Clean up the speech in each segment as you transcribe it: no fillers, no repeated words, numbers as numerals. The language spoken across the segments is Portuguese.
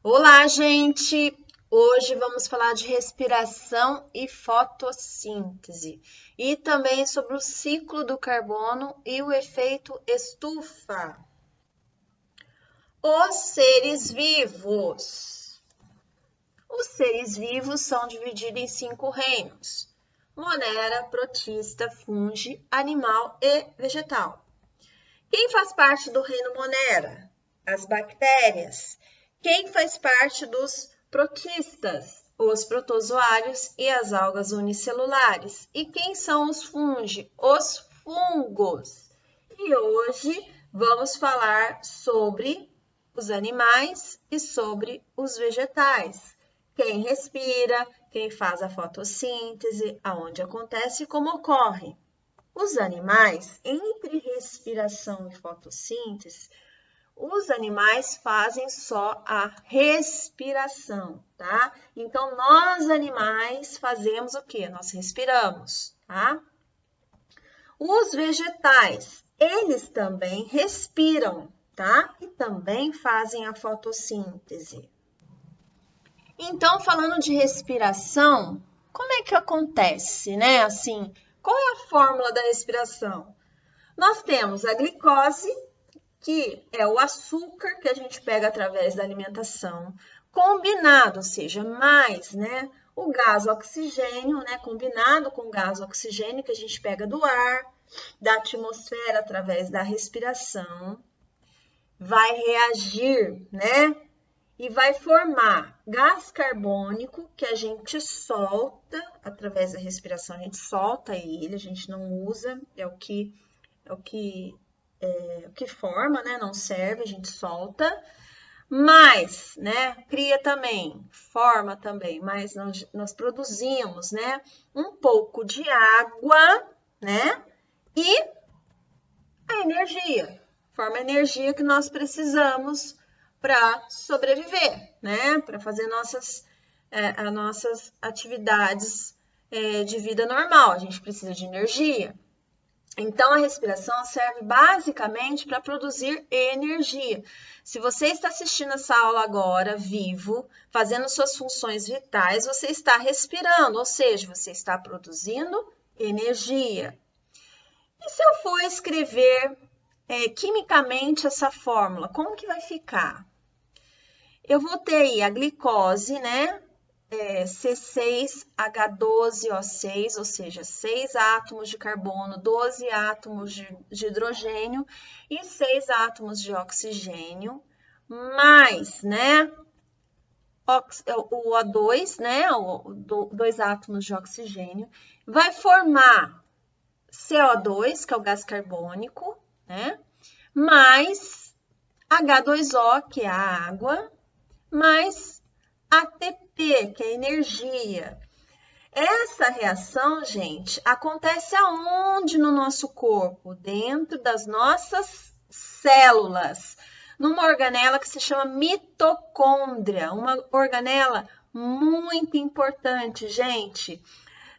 Olá, gente! Hoje vamos falar de respiração e fotossíntese e também sobre o ciclo do carbono e o efeito estufa. Os seres vivos. Os seres vivos são divididos em 5 reinos: monera, protista, fungo, animal e vegetal. Quem faz parte do reino monera? As bactérias. Quem faz parte dos protistas? Os protozoários e as algas unicelulares. E quem são os fungos? Os fungos. E hoje vamos falar sobre os animais e sobre os vegetais. Quem respira, quem faz a fotossíntese, aonde acontece e como ocorre. Os animais, entre respiração e fotossíntese, os animais fazem só a respiração, tá? Então, nós animais fazemos o quê? Nós respiramos, tá? Os vegetais, eles também respiram, tá? E também fazem a fotossíntese. Então, falando de respiração, como é que acontece, né? Assim, qual é a fórmula da respiração? Nós temos a glicose, que é o açúcar que a gente pega através da alimentação, combinado, ou seja, mais, né, o gás oxigênio, né, combinado com o gás oxigênio que a gente pega do ar, da atmosfera através da respiração, vai reagir, né, e vai formar gás carbônico que a gente solta através da respiração, a gente solta ele, a gente não usa, é o que forma, né? Não serve, a gente solta, mas, né? Cria também, forma também, mas nós produzimos, né? Um pouco de água, né? E a energia, forma a energia que nós precisamos para sobreviver, né? Para fazer as nossas atividades de vida normal, a gente precisa de energia. Então, a respiração serve basicamente para produzir energia. Se você está assistindo essa aula agora, vivo, fazendo suas funções vitais, você está respirando, ou seja, você está produzindo energia. E se eu for escrever quimicamente essa fórmula, como que vai ficar? Eu vou ter aí a glicose, né? C6H12O6, ou seja, 6 átomos de carbono, 12 átomos de hidrogênio e 6 átomos de oxigênio, mais, né, o O2, né, 2 átomos de oxigênio, vai formar CO2, que é o gás carbônico, né, mais H2O, que é a água, mais ATP, que é energia. Essa reação, gente, acontece aonde no nosso corpo? Dentro das nossas células, numa organela que se chama mitocôndria, uma organela muito importante, gente.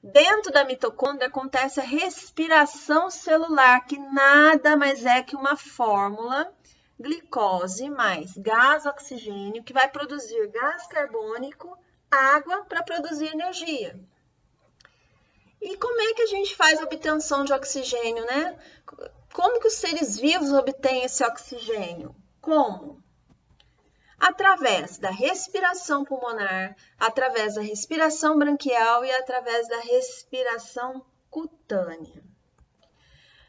Dentro da mitocôndria acontece a respiração celular, que nada mais é que uma fórmula glicose mais gás oxigênio, que vai produzir gás carbônico, água para produzir energia. E como é que a gente faz a obtenção de oxigênio, né? Como que os seres vivos obtêm esse oxigênio? Como? Através da respiração pulmonar, através da respiração branquial e através da respiração cutânea.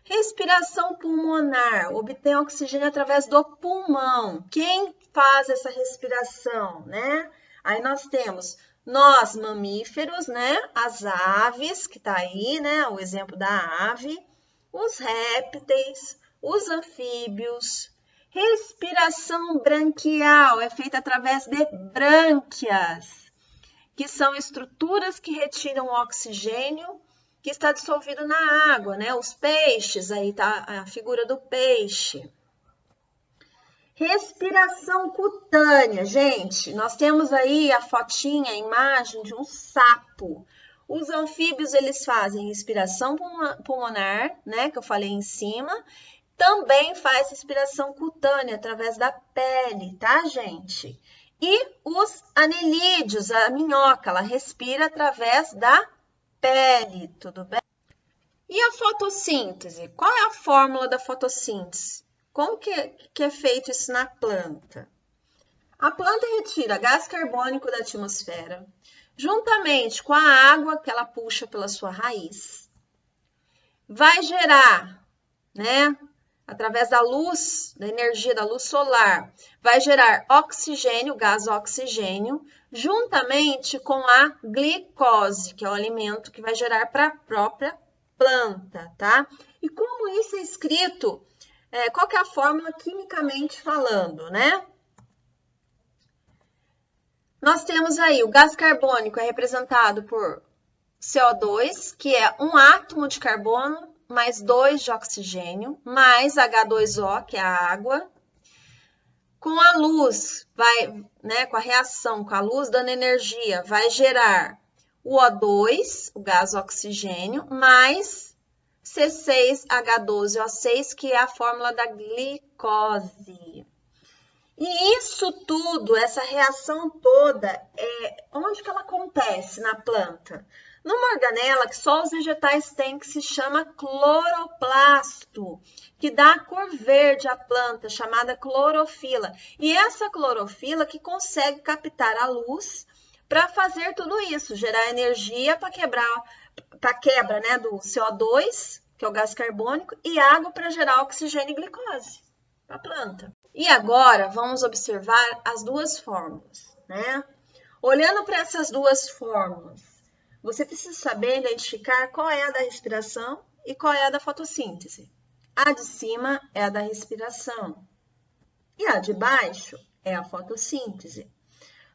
Respiração pulmonar, obtém oxigênio através do pulmão. Quem faz essa respiração, né? Aí nós temos nós, mamíferos, né? As aves, que tá aí, né? O exemplo da ave. Os répteis, os anfíbios. Respiração branquial é feita através de brânquias, que são estruturas que retiram o oxigênio que está dissolvido na água, né? Os peixes, aí tá a figura do peixe. Respiração cutânea, gente, nós temos aí a fotinha, a imagem de um sapo. Os anfíbios, eles fazem respiração pulmonar, né, que eu falei em cima, também faz respiração cutânea através da pele, tá, gente? E os anelídeos, a minhoca, ela respira através da pele, tudo bem? E a fotossíntese? Qual é a fórmula da fotossíntese? Como que é feito isso na planta? A planta retira gás carbônico da atmosfera, juntamente com a água que ela puxa pela sua raiz. Vai gerar, né, através da luz, da energia da luz solar, vai gerar oxigênio, gás oxigênio, juntamente com a glicose, que é o alimento que vai gerar para a própria planta, tá? E como isso é escrito, qual que é a fórmula quimicamente falando, né? Nós temos aí o gás carbônico é representado por CO2, que é um átomo de carbono mais 2 de oxigênio, mais H2O, que é a água. Com a luz, com a reação com a luz dando energia, vai gerar o O2, o gás oxigênio, mais C6H12O6, que é a fórmula da glicose. E isso tudo, essa reação toda, onde que ela acontece na planta? Numa organela que só os vegetais têm, que se chama cloroplasto, que dá a cor verde à planta, chamada clorofila. E essa clorofila que consegue captar a luz para fazer tudo isso, gerar energia para quebra, né, do CO2, que é o gás carbônico, e água para gerar oxigênio e glicose para a planta. E agora vamos observar as duas fórmulas, né? Olhando para essas duas fórmulas, você precisa saber identificar qual é a da respiração e qual é a da fotossíntese. A de cima é a da respiração e a de baixo é a fotossíntese.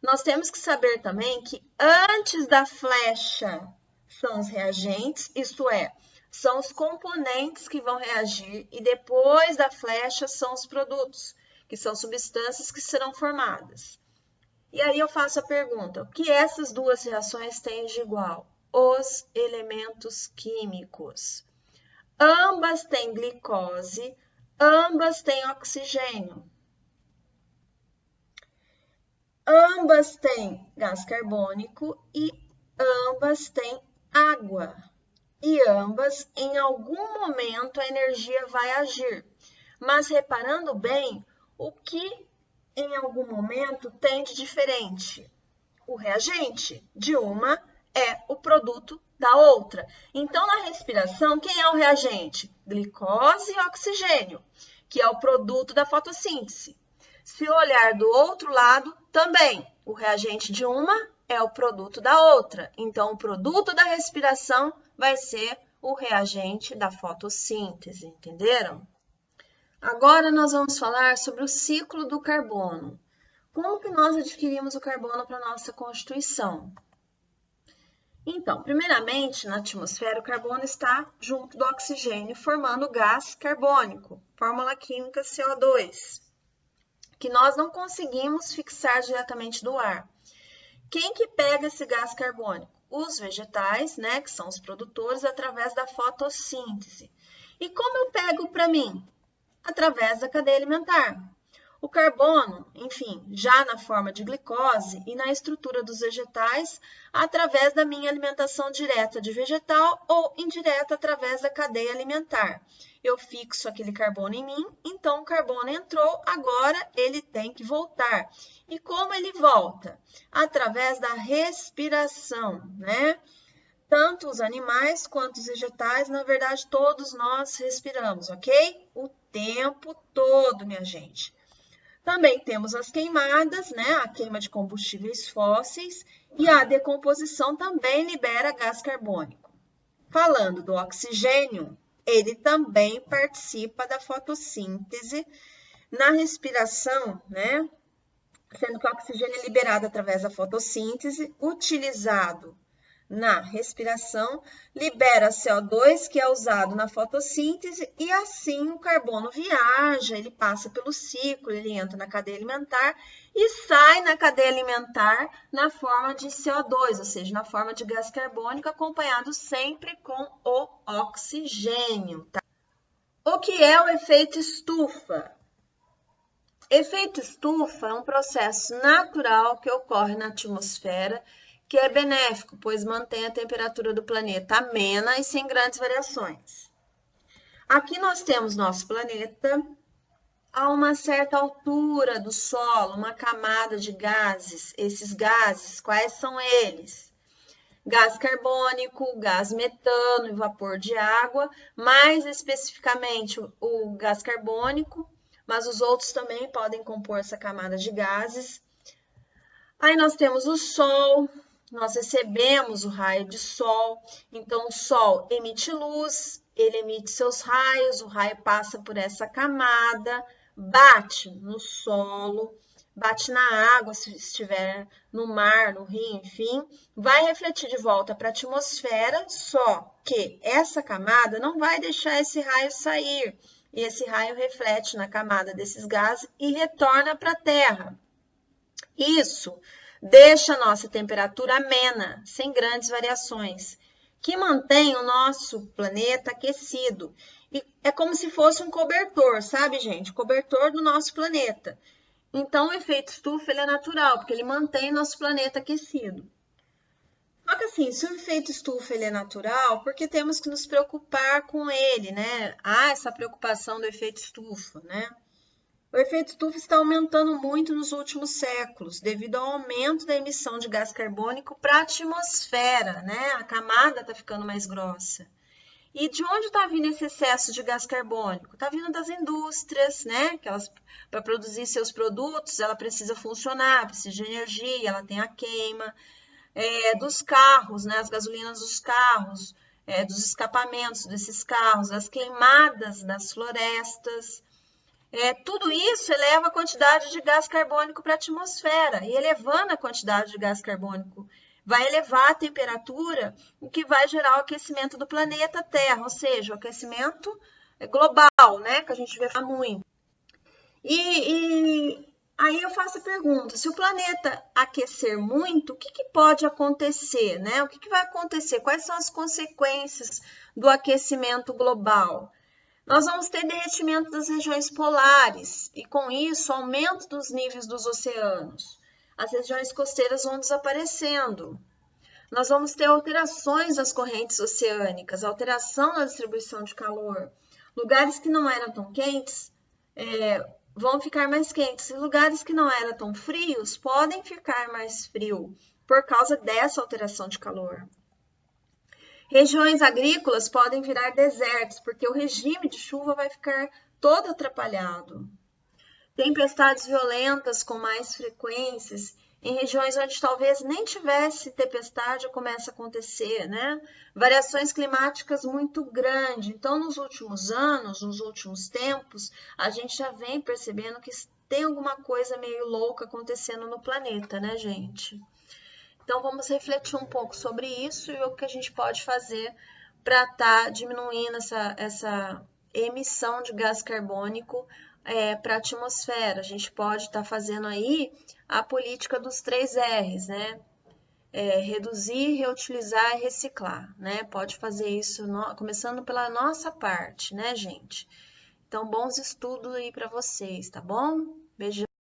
Nós temos que saber também que antes da flecha são os reagentes, isto é, são os componentes que vão reagir, e depois da flecha são os produtos, que são substâncias que serão formadas. E aí eu faço a pergunta, o que essas duas reações têm de igual? Os elementos químicos. Ambas têm glicose, ambas têm oxigênio. Ambas têm gás carbônico e ambas têm água. E ambas, em algum momento, a energia vai agir. Mas reparando bem, o que em algum momento tem de diferente? O reagente de uma é o produto da outra. Então, na respiração, quem é o reagente? Glicose e oxigênio, que é o produto da fotossíntese. Se olhar do outro lado, também, o reagente de uma é o produto da outra. Então, o produto da respiração vai ser o reagente da fotossíntese, entenderam? Agora nós vamos falar sobre o ciclo do carbono. Como que nós adquirimos o carbono para a nossa constituição? Então, primeiramente, na atmosfera, o carbono está junto do oxigênio, formando gás carbônico, fórmula química CO2, que nós não conseguimos fixar diretamente do ar. Quem que pega esse gás carbônico? Os vegetais, né, que são os produtores, através da fotossíntese. E como eu pego para mim? Através da cadeia alimentar. O carbono, enfim, já na forma de glicose e na estrutura dos vegetais, através da minha alimentação direta de vegetal ou indireta através da cadeia alimentar. Eu fixo aquele carbono em mim, então o carbono entrou, agora ele tem que voltar. E como ele volta? Através da respiração, né? Tanto os animais quanto os vegetais, na verdade, todos nós respiramos, ok? O tempo todo, minha gente. Também temos as queimadas, né? A queima de combustíveis fósseis, e a decomposição também libera gás carbônico. Falando do oxigênio, ele também participa da fotossíntese na respiração, né? Sendo que o oxigênio é liberado através da fotossíntese, utilizado na respiração, libera CO2, que é usado na fotossíntese, e assim o carbono viaja, ele passa pelo ciclo, ele entra na cadeia alimentar e sai na cadeia alimentar na forma de CO2, ou seja, na forma de gás carbônico, acompanhado sempre com o oxigênio. Tá? O que é o efeito estufa? Efeito estufa é um processo natural que ocorre na atmosfera, que é benéfico, pois mantém a temperatura do planeta amena e sem grandes variações. Aqui nós temos nosso planeta a uma certa altura do solo, uma camada de gases. Esses gases, quais são eles? Gás carbônico, gás metano e vapor de água, mais especificamente o gás carbônico, mas os outros também podem compor essa camada de gases. Aí nós temos o Sol, nós recebemos o raio de Sol, então o Sol emite luz, ele emite seus raios, o raio passa por essa camada, bate no solo, bate na água, se estiver no mar, no rio, enfim, vai refletir de volta para a atmosfera, só que essa camada não vai deixar esse raio sair, e esse raio reflete na camada desses gases e retorna para a Terra. Isso deixa a nossa temperatura amena, sem grandes variações, que mantém o nosso planeta aquecido. E é como se fosse um cobertor, sabe, gente? Cobertor do nosso planeta. Então, o efeito estufa ele é natural, porque ele mantém nosso planeta aquecido. Só que assim, se o efeito estufa ele é natural, por que temos que nos preocupar com ele, né? Essa preocupação do efeito estufa, né? O efeito estufa está aumentando muito nos últimos séculos, devido ao aumento da emissão de gás carbônico para a atmosfera, né? A camada está ficando mais grossa. E de onde está vindo esse excesso de gás carbônico? Está vindo das indústrias, né? Que elas, para produzir seus produtos, ela precisa funcionar, precisa de energia, ela tem a queima. Dos carros, né? As gasolinas dos carros, dos escapamentos desses carros, as queimadas das florestas. Tudo isso eleva a quantidade de gás carbônico para a atmosfera, e elevando a quantidade de gás carbônico vai elevar a temperatura, o que vai gerar o aquecimento do planeta Terra, ou seja, o aquecimento global, né, que a gente vê falar muito. E aí eu faço a pergunta, se o planeta aquecer muito, o que pode acontecer, né? O que vai acontecer? Quais são as consequências do aquecimento global? Nós vamos ter derretimento das regiões polares e, com isso, aumento dos níveis dos oceanos. As regiões costeiras vão desaparecendo. Nós vamos ter alterações das correntes oceânicas, alteração na distribuição de calor. Lugares que não eram tão quentes vão ficar mais quentes. E lugares que não eram tão frios podem ficar mais frios por causa dessa alteração de calor. Regiões agrícolas podem virar desertos, porque o regime de chuva vai ficar todo atrapalhado. Tempestades violentas com mais frequências, em regiões onde talvez nem tivesse tempestade, começa a acontecer, né? Variações climáticas muito grandes. Então, nos últimos anos, nos últimos tempos, a gente já vem percebendo que tem alguma coisa meio louca acontecendo no planeta, né, gente? Então, vamos refletir um pouco sobre isso e o que a gente pode fazer para estar diminuindo essa emissão de gás carbônico para a atmosfera. A gente pode estar fazendo aí a política dos 3 R's, né? Reduzir, reutilizar e reciclar, né? Pode fazer isso começando pela nossa parte, né, gente? Então, bons estudos aí para vocês, tá bom? Beijão.